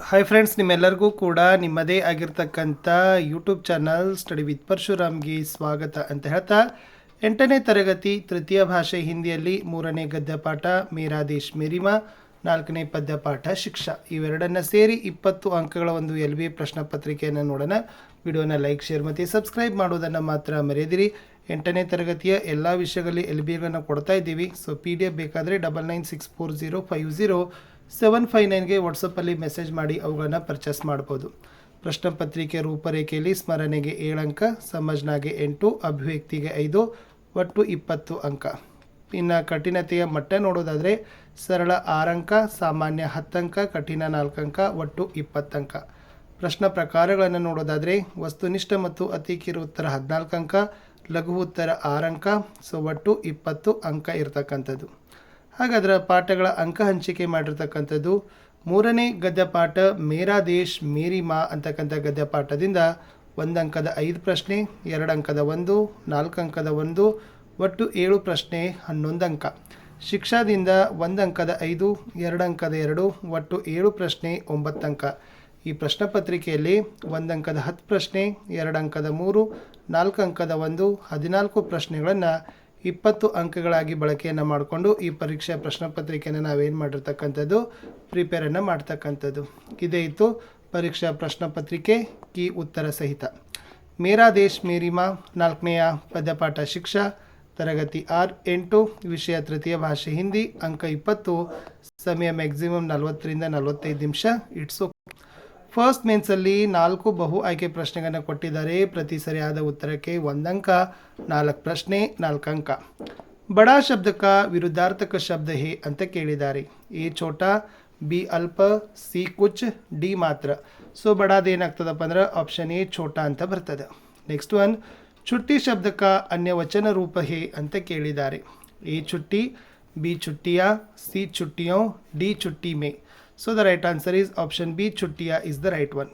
Hi friends, ನಿಮ್ಮೆಲ್ಲರಿಗೂ ಕೂಡ ನಿಮ್ಮದೇ ಆಗಿರ್ತಕ್ಕಂಥ ಯೂಟ್ಯೂಬ್ ಚಾನಲ್ ಸ್ಟಡಿ ವಿತ್ ಪರಶುರಾಮ್ಗೆ ಸ್ವಾಗತ ಅಂತ ಹೇಳ್ತಾ 8ನೇ ತರಗತಿ ತೃತೀಯ ಭಾಷೆ ಹಿಂದಿಯಲ್ಲಿ 3ನೇ ಗದ್ಯ ಪಾಠ ಮೇರಾ ದೇಶ್ ಮೇರಿಮಾ, 4ನೇ ಪದ್ಯ ಪಾಠ ಶಿಕ್ಷಾ ಇವೆರಡನ್ನು ಸೇರಿ 20 ಅಂಕಗಳ ಒಂದು LBA ಪ್ರಶ್ನೆ ಪತ್ರಿಕೆಯನ್ನು ನೋಡೋಣ. ವಿಡಿಯೋನ ಲೈಕ್, ಶೇರ್ ಮತ್ತು ಸಬ್ಸ್ಕ್ರೈಬ್ ಮಾಡೋದನ್ನು ಮಾತ್ರ ಮರೆಯದಿರಿ. 8ನೇ ತರಗತಿಯ ಎಲ್ಲ ವಿಷಯಗಳಲ್ಲಿ LBAಗಳನ್ನು ಕೊಡ್ತಾ ಇದ್ದೀವಿ. ಸೊ PDF ಬೇಕಾದರೆ 9964050759ಗೆ ವಾಟ್ಸಪ್ಪಲ್ಲಿ ಮೆಸೇಜ್ ಮಾಡಿ ಅವುಗಳನ್ನು ಪರ್ಚೇಸ್ ಮಾಡ್ಬೋದು. ಪ್ರಶ್ನೆ ಪತ್ರಿಕೆ ರೂಪರೇಖೆಯಲ್ಲಿ ಸ್ಮರಣೆಗೆ 7 ಅಂಕ, ಸಮಜ್ನಾಗೆ 8, ಅಭಿವ್ಯಕ್ತಿಗೆ 5, ಒಟ್ಟು 20 ಅಂಕ. ಇನ್ನು ಕಠಿಣತೆಯ ಮಟ್ಟ ನೋಡೋದಾದರೆ ಸರಳ 6 ಅಂಕ, ಸಾಮಾನ್ಯ 10 ಅಂಕ, ಕಠಿಣ 4 ಅಂಕ, ಒಟ್ಟು 20 ಅಂಕ. ಪ್ರಶ್ನೆ ಪ್ರಕಾರಗಳನ್ನು ನೋಡೋದಾದರೆ ವಸ್ತುನಿಷ್ಠ ಮತ್ತು ಅತಿ ಕಿರು ಉತ್ತರ 14 ಅಂಕ, ಲಘು ಉತ್ತರ 6 ಅಂಕ, ಸೊ ಒಟ್ಟು 20 ಅಂಕ ಇರತಕ್ಕಂಥದ್ದು. ಹಾಗಾದ್ರೆ ಪಾಠಗಳ ಅಂಕ ಹಂಚಿಕೆ ಮಾಡಿರ್ತಕ್ಕಂಥದ್ದು 3ನೇ ಗದ್ಯ ಪಾಠ ಮೇರಾ ದೇಶ್ ಮೇರಿಮಾ ಅಂತಕ್ಕಂಥ ಗದ್ಯ ಪಾಠದಿಂದ 1 ಅಂಕದ 5 ಪ್ರಶ್ನೆ, 2 ಅಂಕದ 1, 4 ಅಂಕದ 1, ಒಟ್ಟು 7 ಪ್ರಶ್ನೆ 11 ಅಂಕ. ಶಿಕ್ಷಾದಿಂದ 1 ಅಂಕದ 5, 2 ಅಂಕದ 2, ಒಟ್ಟು 7 ಪ್ರಶ್ನೆ 9 ಅಂಕ. ಈ ಪ್ರಶ್ನೆ ಪತ್ರಿಕೆಯಲ್ಲಿ 1 ಅಂಕದ 10 ಪ್ರಶ್ನೆ, 2 ಅಂಕದ 3, 4 ಅಂಕದ 1, 14 ಪ್ರಶ್ನೆಗಳನ್ನು 20 ಅಂಕಗಳಾಗಿ ಬಳಕೆಯನ್ನು ಮಾಡಿಕೊಂಡು ಈ ಪರೀಕ್ಷೆ ಪ್ರಶ್ನೆ ಪತ್ರಿಕೆಯನ್ನು ನಾವೇನು ಮಾಡಿರ್ತಕ್ಕಂಥದ್ದು ಪ್ರಿಪೇರನ್ನು ಮಾಡ್ತಕ್ಕಂಥದ್ದು. ಇದೇ ಇತ್ತು ಪರೀಕ್ಷಾ ಪ್ರಶ್ನೆ ಪತ್ರಿಕೆ ಕಿ ಉತ್ತರ ಸಹಿತ. ಮೇರಾ ದೇಶ್ ಮೇರಿಮಾ 4ನೆಯ ಪದ್ಯಪಾಠ ಶಿಕ್ಷಾ, ತರಗತಿ 8, ವಿಷಯ ತೃತೀಯ ಭಾಷೆ ಹಿಂದಿ, ಅಂಕ 20, ಸಮಯ ಮ್ಯಾಕ್ಸಿಮಮ್ 40ರಿಂದ 45 ನಿಮಿಷ. ಇಟ್ಸ್ ಫಸ್ಟ್ ಮೇನ್ಸಲ್ಲಿ 4 ಬಹು ಆಯ್ಕೆ ಪ್ರಶ್ನೆಗಳನ್ನು ಕೊಟ್ಟಿದ್ದಾರೆ. ಪ್ರತಿ ಸರಿಯಾದ ಉತ್ತರಕ್ಕೆ 1 ಅಂಕ, 4 ಪ್ರಶ್ನೆ 4 ಅಂಕ. ಬಡಾ ಶಬ್ದಕ ವಿರುದ್ಧಾರ್ಥಕ ಶಬ್ದ ಹೇ ಅಂತ ಕೇಳಿದ್ದಾರೆ. ಎ ಛೋಟಾ, ಬಿ ಅಲ್ಪ, ಸಿ ಕುಚ್, ಡಿ ಮಾತ್ರ. ಸೊ ಬಡಾದೇನಾಗ್ತದಪ್ಪ ಅಂದ್ರೆ ಆಪ್ಷನ್ ಎ ಛೋಟಾ ಅಂತ ಬರ್ತದೆ. ನೆಕ್ಸ್ಟ್ ಒನ್, छुट्टी शब्द का अन्य वचन रूप है ಅಂತ ಕೇಳಿದ್ದಾರೆ. ಎ छुट्टी, बी छुट्टियाँ, सी छुट्टियों, डी छुट्टी में. So the right answer is option B, छुट्टियाँ is the right one.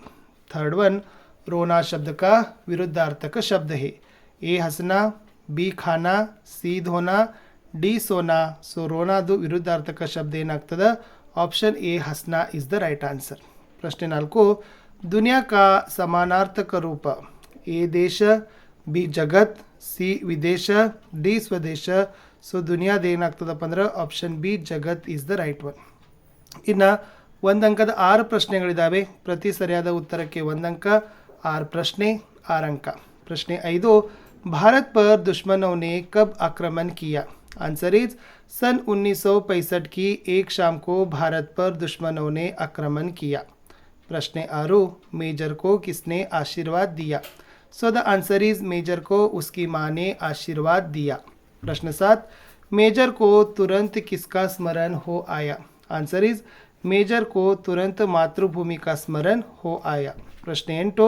Third one, रोना शब्द का विरुद्धार्थक शब्द है. ए हंसना, बी खाना, सी धोना, डी सोना. ಸೊ ರೋನಾದು ವಿರುದ್ಧಾರ್ಥಕ ಶಬ್ದ ಏನಾಗ್ತದೆ? ಆಪ್ಷನ್ ಎ ಹಸ್ನಾ ಇಸ್ ದ ರೈಟ್ ಆನ್ಸರ್. ಪ್ರಶ್ನೆ 4, ದುನಿಯಾ ಕಾ ಸಮಾನಾರ್ಥಕ ರೂಪ. ಎ ದೇಶ, ಬಿ ಜಗತ್, ಸಿ ವಿದೇಶ, ಡಿ ಸ್ವದೇಶ. ಸೊ ದುನಿಯಾದ ಏನಾಗ್ತದಪ್ಪ ಅಂದ್ರೆ ಆಪ್ಷನ್ ಬಿ ಜಗತ್ ಇಸ್ ದ ರೈಟ್ ಒನ್. ಇನ್ನು 1 ಅಂಕದ 6 ಪ್ರಶ್ನೆಗಳಿದ್ದಾವೆ. ಪ್ರತಿ ಸರಿಯಾದ ಉತ್ತರಕ್ಕೆ 1 ಅಂಕ, 6 ಪ್ರಶ್ನೆ 6 ಅಂಕ. ಪ್ರಶ್ನೆ 5, ಭಾರತ್ ಪರ್ दुश्मनों ने कब आक्रमण किया. आंसर इज सन 1965 की एक शाम को भारत पर दुश्मनों ने आक्रमण किया. प्रश्न 6, मेजर को किसने आशीर्वाद दिया. So the answer is major को उसकी माँ ने आशीर्वाद दिया. प्रश्न 7, मेजर को तुरंत किसका स्मरण हो आया. आंसर इज मेजर को तुरंत मातृभूमि का स्मरण हो आया. प्रश्न 8,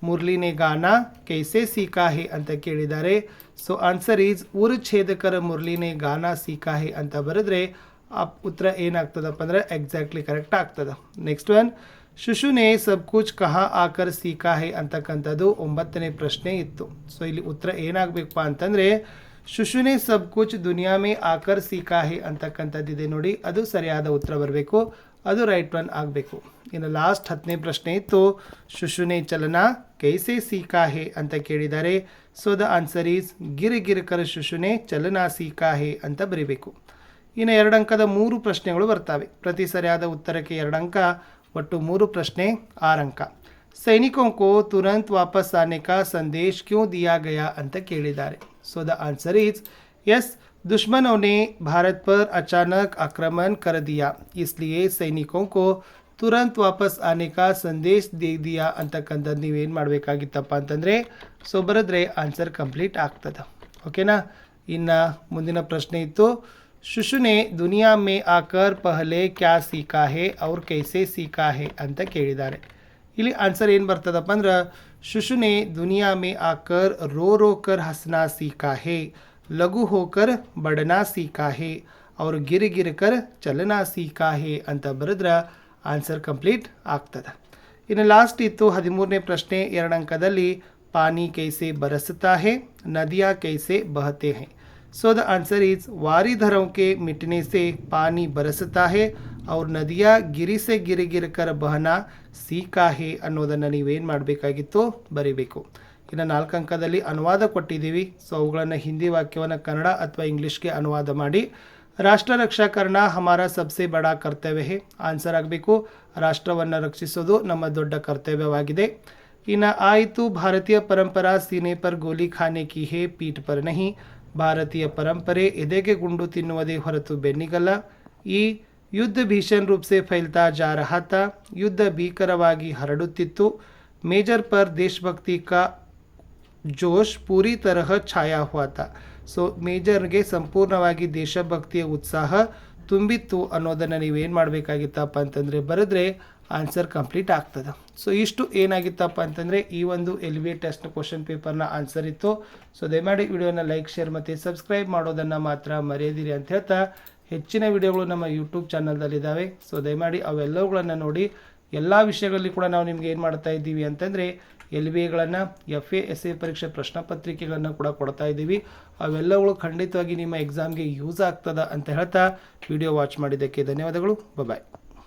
मुरली ने गाना कैसे सीखा है ಅಂತ ಕೇಳಿದ್ದಾರೆ. ಸೊ ಆನ್ಸರ್ ಈಸ್ ಉರ್ ಛೇದಕರ ಮುರಳಿನೇ ಗಾನ ಸೀಖಾ ಹೇ ಅಂತ ಬರೆದ್ರೆ ಉತ್ತರ ಏನಾಗ್ತದಪ್ಪ ಅಂದ್ರೆ ಎಕ್ಸಾಕ್ಟ್ಲಿ ಕರೆಕ್ಟ್ ಆಗ್ತದೆ. ನೆಕ್ಸ್ಟ್ ಒನ್, ಶಿಶುನೇ ಸಬ್ ಕುಚ್ ಕಹಾ ಆಕರ್ ಸೀಖಾ ಹೇ ಅಂತಕ್ಕಂಥದ್ದು 9ನೇ ಪ್ರಶ್ನೆ ಇತ್ತು. ಸೊ ಇಲ್ಲಿ ಉತ್ತರ ಏನಾಗಬೇಕಪ್ಪ ಅಂತಂದರೆ ಶಿಶುನೇ ಸಬ್ ಕುಚ್ ದುನಿಯಾ ಮೇ ಆಕರ್ ಸೀಖಾ ಹೇ ಅಂತಕ್ಕಂಥದ್ದಿದೆ ನೋಡಿ, ಅದು ಸರಿಯಾದ ಉತ್ತರ ಬರಬೇಕು, ಅದು ರೈಟ್ ಒನ್ ಆಗಬೇಕು. ಇನ್ನು ಲಾಸ್ಟ್ 10ನೇ ಪ್ರಶ್ನೆ ಇತ್ತು, ಶಿಶುನೇ ಚಲನಾ ಕೈಸೆ ಸೀಖಾ ಹೇ ಅಂತ ಕೇಳಿದ್ದಾರೆ. So the answer is Gir Gir ಕರ್ ಶಿಶುನೇ ಚಲನಾ ಸೀಖಾ ಹೇ ಅಂತ ಬರೀಬೇಕು. ಇನ್ನು 2 ಅಂಕದ 3 ಪ್ರಶ್ನೆಗಳು ಬರ್ತವೆ. ಪ್ರತಿ ಸರಿಯಾದ ಉತ್ತರಕ್ಕೆ 2 ಅಂಕ, ಒಟ್ಟು 3 ಪ್ರಶ್ನೆ 6 ಅಂಕ. ಸೈನಿಕೋं को तुरंत वापस आने का संदेश क्यों दिया गया ಅಂತ ಕೇಳಿದ್ದಾರೆ. सो द आंसर इज यस, दुश्मनों ने भारत पर अचानक आक्रमण कर दिया, इसलिए सैनिकों को तुरंत वापस आने का संदेश दे दिया ಅಂತಕ್ಕಂಥದ್ದು ನೀವೇನು ಮಾಡಬೇಕಾಗಿತ್ತಪ್ಪ ಅಂತಂದರೆ ಸೊ ಬರೆದ್ರೆ ಆನ್ಸರ್ ಕಂಪ್ಲೀಟ್ ಆಗ್ತದೆ. ಓಕೆನಾ. ಇನ್ನು ಮುಂದಿನ ಪ್ರಶ್ನೆ ಇತ್ತು, ಶಿಶು ने दुनिया में आकर पहले क्या सीखा है और कैसे सीखा है ಅಂತ ಕೇಳಿದ್ದಾರೆ. ಇಲ್ಲಿ ಆನ್ಸರ್ ಏನು ಬರ್ತದಪ್ಪ ಅಂದ್ರೆ ಶಿಶುನೇ ದುನಿಯಾ ಮೇ ಆಕರ್ ರೋ ರೋ ಕರ್ ಹಸ್ನಾ ಸೀಖಾ ಹೇ, ಲಘು ಹೋಕರ್ ಬಡನಾ ಸೀಖಾ ಹೇ, और ಗಿರ್ ಗಿರ್ ಕರ್ ಚಲನಾ ಸೀಖಾ ಹೇ ಅಂತ ಬರೆದ್ರೆ ಆನ್ಸರ್ ಕಂಪ್ಲೀಟ್ ಆಗ್ತದೆ. ಇನ್ನು ಲಾಸ್ಟ್ ಇತ್ತು 13ನೇ ಪ್ರಶ್ನೆ 2 ಅಂಕದಲ್ಲಿ, ಪಾನಿ ಕೈಸೆ ಬರಸ್ತಾ ಹೇ, ನದಿಯಾ ಕೈಸೆ ಬಹತೆ ಹೇ. सो द आंसर इज वारी धरों के मिटने से पानी बरसता है और नदियाँ गिरी से गिर गिर कर बहना सीखा है ಅನ್ನೋದನ್ನು ನೀವೇನು ಮಾಡಬೇಕಾಗಿತ್ತು ಬರೀಬೇಕು. ಇನ್ನು 4 ಅಂಕದಲ್ಲಿ ಅನುವಾದ ಕೊಟ್ಟಿದ್ದೀವಿ. ಸೊ ಅವುಗಳನ್ನು ಹಿಂದಿ ವಾಕ್ಯವನ್ನು ಕನ್ನಡ ಅಥವಾ ಇಂಗ್ಲೀಷ್ಗೆ ಅನುವಾದ ಮಾಡಿ. ರಾಷ್ಟ್ರ ರಕ್ಷಾ ಕರ್ನ ಹಮಾರ ಸಬ್ಸೆ ಬಡಾ ಕರ್ತವ್ಯ ಹೇ. ಆನ್ಸರ್ ಆಗಬೇಕು ರಾಷ್ಟ್ರವನ್ನು ರಕ್ಷಿಸೋದು ನಮ್ಮ ದೊಡ್ಡ ಕರ್ತವ್ಯವಾಗಿದೆ. ಇನ್ನು ಆಯಿತು ಭಾರತೀಯ ಪರಂಪರಾ ಸೀನೆ ಪರ್ ಗೋಲಿ ಖಾನೆ ಕಿ ಹೇ ಪೀಠ್ ಪರ್ ನಹಿ. ಭಾರತೀಯ ಪರಂಪರೆ ಎದೆಗೆ ಗುಂಡು ತಿನ್ನುವುದೇ ಹೊರತು ಬೆನ್ನಿಗಲ್ಲ. ಈ ಯುದ್ಧ ಭೀಷಣ ರೂಪ ಸೆ ಫೈಲ್ತಾ ಜಾ ರಹಾ ತಾ. ಯುದ್ಧ ಭೀಕರವಾಗಿ ಹರಡುತ್ತಿತ್ತು. ಮೇಜರ್ ಪರ್ ದೇಶಭಕ್ತಿ ಕಾ ಜೋಶ್ ಪೂರಿ ತರಹ ಛಾಯಾ ಹುವಾ ತಾ. ಸೊ ಮೇಜರ್ಗೆ ಸಂಪೂರ್ಣವಾಗಿ ದೇಶಭಕ್ತಿಯ ಉತ್ಸಾಹ ತುಂಬಿತ್ತು ಅನ್ನೋದನ್ನು ನೀವೇನು ಮಾಡಬೇಕಾಗಿತ್ತಪ್ಪ ಅಂತಂದರೆ ಬರೆದ್ರೆ ಆನ್ಸರ್ ಕಂಪ್ಲೀಟ್ ಆಗ್ತದೆ. ಸೊ ಇಷ್ಟು ಏನಾಗಿತ್ತಪ್ಪ ಅಂತಂದರೆ ಈ ಒಂದು LBA ಟೆಸ್ಟ್ ಕ್ವಶನ್ ಪೇಪರ್ನ ಆನ್ಸರ್ ಇತ್ತು. ಸೊ ದಯಮಾಡಿ ವಿಡಿಯೋನ ಲೈಕ್ ಶೇರ್ ಮತ್ತು ಸಬ್ಸ್ಕ್ರೈಬ್ ಮಾಡೋದನ್ನು ಮಾತ್ರ ಮರೆಯದಿರಿ ಅಂತ ಹೇಳ್ತಾ ಹೆಚ್ಚಿನ ವಿಡಿಯೋಗಳು ನಮ್ಮ ಯೂಟ್ಯೂಬ್ ಚಾನಲ್ದಲ್ಲಿದ್ದಾವೆ. ಸೊ ದಯಮಾಡಿ ಅವೆಲ್ಲವುಗಳನ್ನು ನೋಡಿ. ಎಲ್ಲ ವಿಷಯಗಳಲ್ಲಿ ಕೂಡ ನಾವು ನಿಮ್ಗೆ ಏನು ಮಾಡ್ತಾ ಇದ್ದೀವಿ ಅಂತಂದರೆ LBAಗಳನ್ನು FA SA ಪರೀಕ್ಷೆ ಪ್ರಶ್ನೆ ಪತ್ರಿಕೆಗಳನ್ನು ಕೂಡ ಕೊಡ್ತಾ ಇದ್ದೀವಿ. ಅವೆಲ್ಲಗಳು ಖಂಡಿತವಾಗಿ ನಿಮ್ಮ ಎಕ್ಸಾಮ್ಗೆ ಯೂಸ್ ಆಗ್ತದ ಅಂತ ಹೇಳ್ತಾ ವಿಡಿಯೋ ವಾಚ್ ಮಾಡಿದ್ದಕ್ಕೆ ಧನ್ಯವಾದಗಳು. ಬಾಯ್.